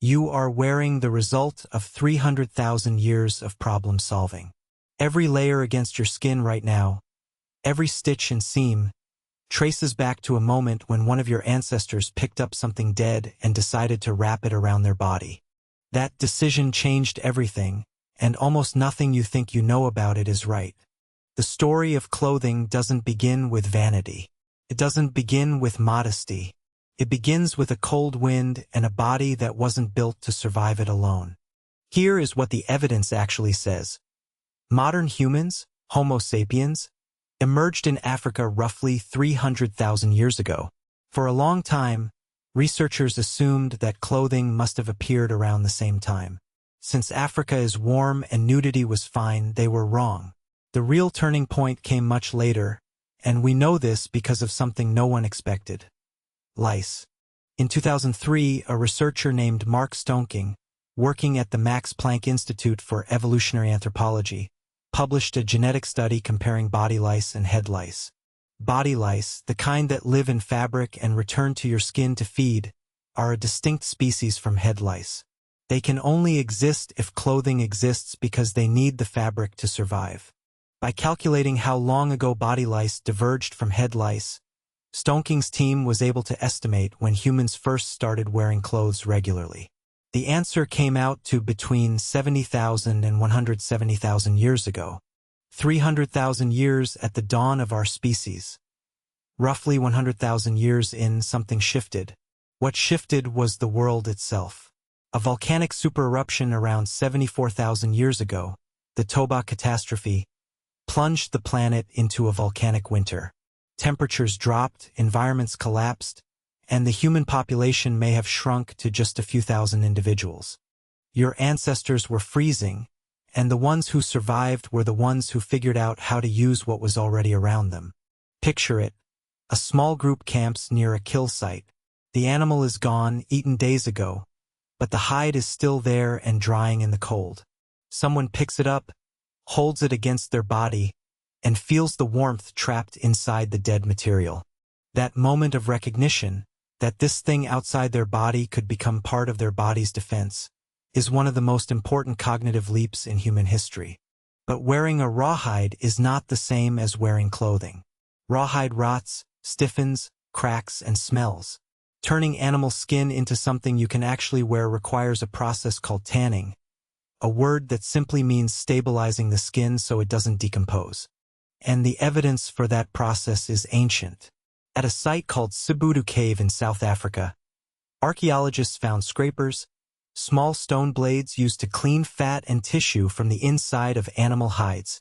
You are wearing the result of 300,000 years of problem solving. Every layer against your skin right now, every stitch and seam, traces back to a moment when one of your ancestors picked up something dead and decided to wrap it around their body. That decision changed everything, and almost nothing you think you know about it is right. The story of clothing doesn't begin with vanity. It doesn't begin with modesty. It begins with a cold wind and a body that wasn't built to survive it alone. Here is what the evidence actually says. Modern humans, Homo sapiens, emerged in Africa roughly 300,000 years ago. For a long time, researchers assumed that clothing must have appeared around the same time. Since Africa is warm and nudity was fine, they were wrong. The real turning point came much later, and we know this because of something no one expected. Lice. In 2003, a researcher named Mark Stoneking, working at the Max Planck Institute for Evolutionary Anthropology, published a genetic study comparing body lice and head lice. Body lice, the kind that live in fabric and return to your skin to feed, are a distinct species from head lice. They can only exist if clothing exists because they need the fabric to survive. By calculating how long ago body lice diverged from head lice, Stoneking's team was able to estimate when humans first started wearing clothes regularly. The answer came out to between 70,000 and 170,000 years ago, 300,000 years at the dawn of our species. Roughly 100,000 years in, something shifted. What shifted was the world itself. A volcanic supereruption around 74,000 years ago, the Toba Catastrophe, plunged the planet into a volcanic winter. Temperatures dropped, environments collapsed, and the human population may have shrunk to just a few thousand individuals. Your ancestors were freezing, and the ones who survived were the ones who figured out how to use what was already around them. Picture it. A small group camps near a kill site. The animal is gone, eaten days ago, but the hide is still there and drying in the cold. Someone picks it up, holds it against their body, and feels the warmth trapped inside the dead material. That moment of recognition, that this thing outside their body could become part of their body's defense, is one of the most important cognitive leaps in human history. But wearing a rawhide is not the same as wearing clothing. Rawhide rots, stiffens, cracks, and smells. Turning animal skin into something you can actually wear requires a process called tanning, a word that simply means stabilizing the skin so it doesn't decompose. And the evidence for that process is ancient. At a site called Toba Cave in South Africa, archaeologists found scrapers, small stone blades used to clean fat and tissue from the inside of animal hides,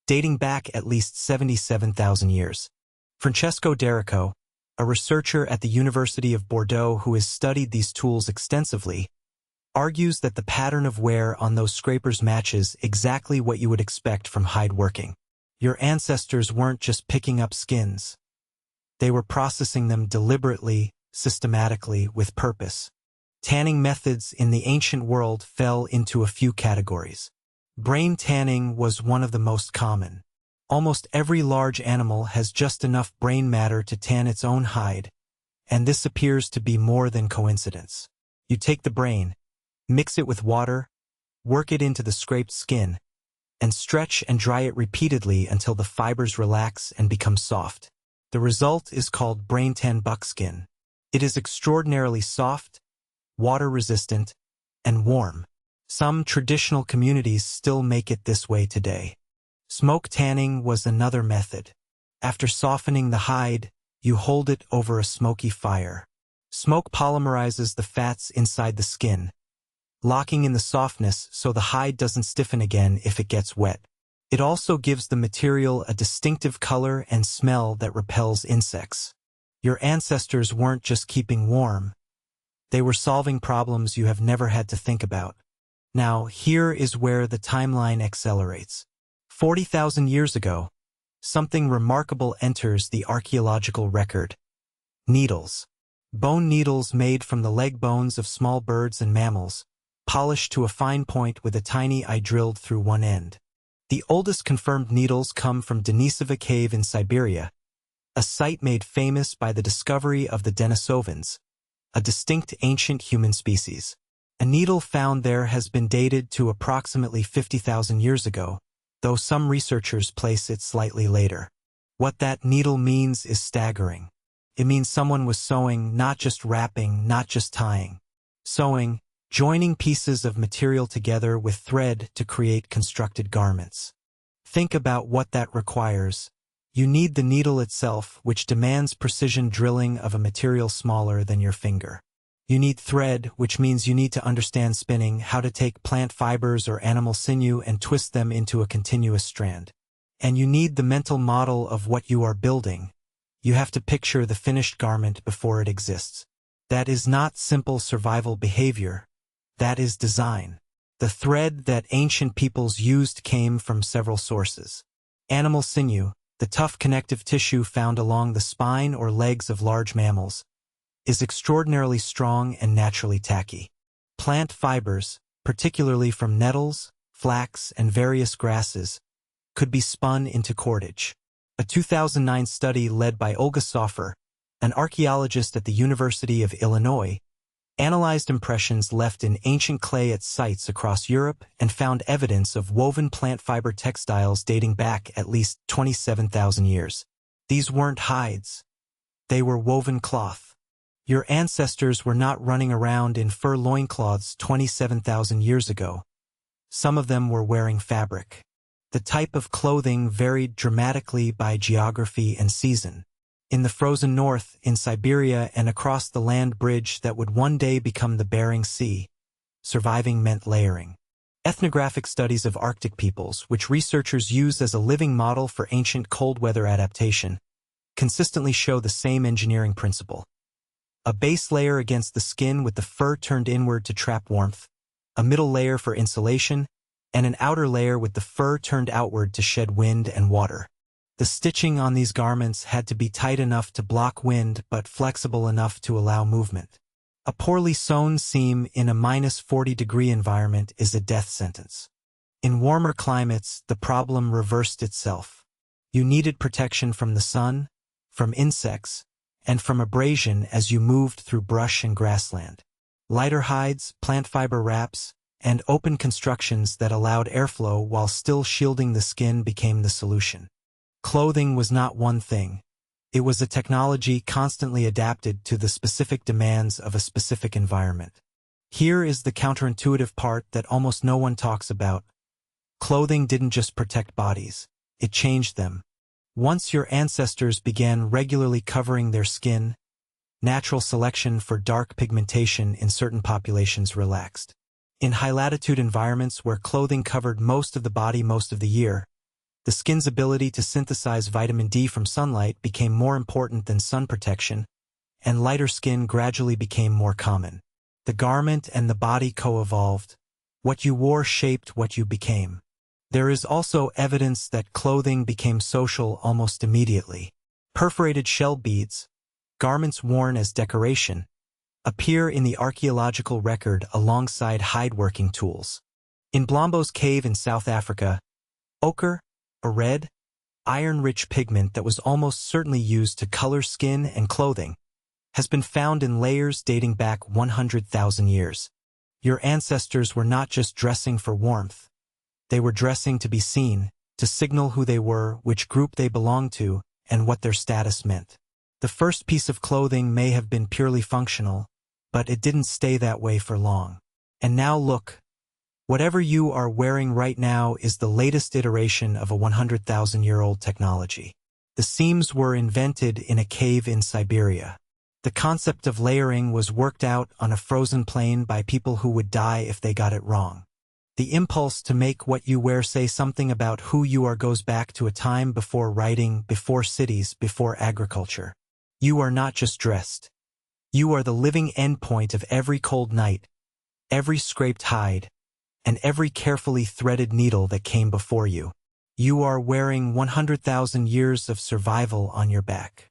dating back at least 77,000 years. Francesco D'Erico, a researcher at the University of Bordeaux who has studied these tools extensively, argues that the pattern of wear on those scrapers matches exactly what you would expect from hide working. Your ancestors weren't just picking up skins. They were processing them deliberately, systematically, with purpose. Tanning methods in the ancient world fell into a few categories. Brain tanning was one of the most common. Almost every large animal has just enough brain matter to tan its own hide, and this appears to be more than coincidence. You take the brain, mix it with water, work it into the scraped skin, and stretch and dry it repeatedly until the fibers relax and become soft. The result is called brain tan buckskin. It is extraordinarily soft, water-resistant, and warm. Some traditional communities still make it this way today. Smoke tanning was another method. After softening the hide, you hold it over a smoky fire. Smoke polymerizes the fats inside the skin, locking in the softness so the hide doesn't stiffen again if it gets wet. It also gives the material a distinctive color and smell that repels insects. Your ancestors weren't just keeping warm. They were solving problems you have never had to think about. Now, here is where the timeline accelerates. 40,000 years ago, something remarkable enters the archaeological record. Needles. Bone needles made from the leg bones of small birds and mammals, polished to a fine point with a tiny eye drilled through one end. The oldest confirmed needles come from Denisova Cave in Siberia, a site made famous by the discovery of the Denisovans, a distinct ancient human species. A needle found there has been dated to approximately 50,000 years ago, though some researchers place it slightly later. What that needle means is staggering. It means someone was sewing, not just wrapping, not just tying. Sewing, joining pieces of material together with thread to create constructed garments. Think about what that requires. You need the needle itself, which demands precision drilling of a material smaller than your finger. You need thread, which means you need to understand spinning, how to take plant fibers or animal sinew and twist them into a continuous strand. And you need the mental model of what you are building. You have to picture the finished garment before it exists. That is not simple survival behavior. That is design. The thread that ancient peoples used came from several sources. Animal sinew, the tough connective tissue found along the spine or legs of large mammals, is extraordinarily strong and naturally tacky. Plant fibers, particularly from nettles, flax, and various grasses, could be spun into cordage. A 2009 study led by Olga Soffer, an archaeologist at the University of Illinois, analyzed impressions left in ancient clay at sites across Europe and found evidence of woven plant fiber textiles dating back at least 27,000 years. These weren't hides. They were woven cloth. Your ancestors were not running around in fur loincloths 27,000 years ago. Some of them were wearing fabric. The type of clothing varied dramatically by geography and season. In the frozen north, in Siberia, and across the land bridge that would one day become the Bering Sea, surviving meant layering. Ethnographic studies of Arctic peoples, which researchers use as a living model for ancient cold weather adaptation, consistently show the same engineering principle. A base layer against the skin with the fur turned inward to trap warmth, a middle layer for insulation, and an outer layer with the fur turned outward to shed wind and water. The stitching on these garments had to be tight enough to block wind but flexible enough to allow movement. A poorly sewn seam in a -40-degree environment is a death sentence. In warmer climates, the problem reversed itself. You needed protection from the sun, from insects, and from abrasion as you moved through brush and grassland. Lighter hides, plant fiber wraps, and open constructions that allowed airflow while still shielding the skin became the solution. Clothing was not one thing. It was a technology constantly adapted to the specific demands of a specific environment. Here is the counterintuitive part that almost no one talks about. Clothing didn't just protect bodies, it changed them. Once your ancestors began regularly covering their skin, natural selection for dark pigmentation in certain populations relaxed. In high-latitude environments where clothing covered most of the body most of the year, the skin's ability to synthesize vitamin D from sunlight became more important than sun protection, and lighter skin gradually became more common. The garment and the body co-evolved. What you wore shaped what you became. There is also evidence that clothing became social almost immediately. Perforated shell beads, garments worn as decoration, appear in the archaeological record alongside hide-working tools. In Denisova Cave in South Africa, ochre, a red, iron-rich pigment that was almost certainly used to color skin and clothing, has been found in layers dating back 100,000 years. Your ancestors were not just dressing for warmth. They were dressing to be seen, to signal who they were, which group they belonged to, and what their status meant. The first piece of clothing may have been purely functional, but it didn't stay that way for long. And now look. Whatever you are wearing right now is the latest iteration of a 100,000-year-old technology. The seams were invented in a cave in Siberia. The concept of layering was worked out on a frozen plain by people who would die if they got it wrong. The impulse to make what you wear say something about who you are goes back to a time before writing, before cities, before agriculture. You are not just dressed. You are the living endpoint of every cold night, every scraped hide, and every carefully threaded needle that came before you. You are wearing 100,000 years of survival on your back.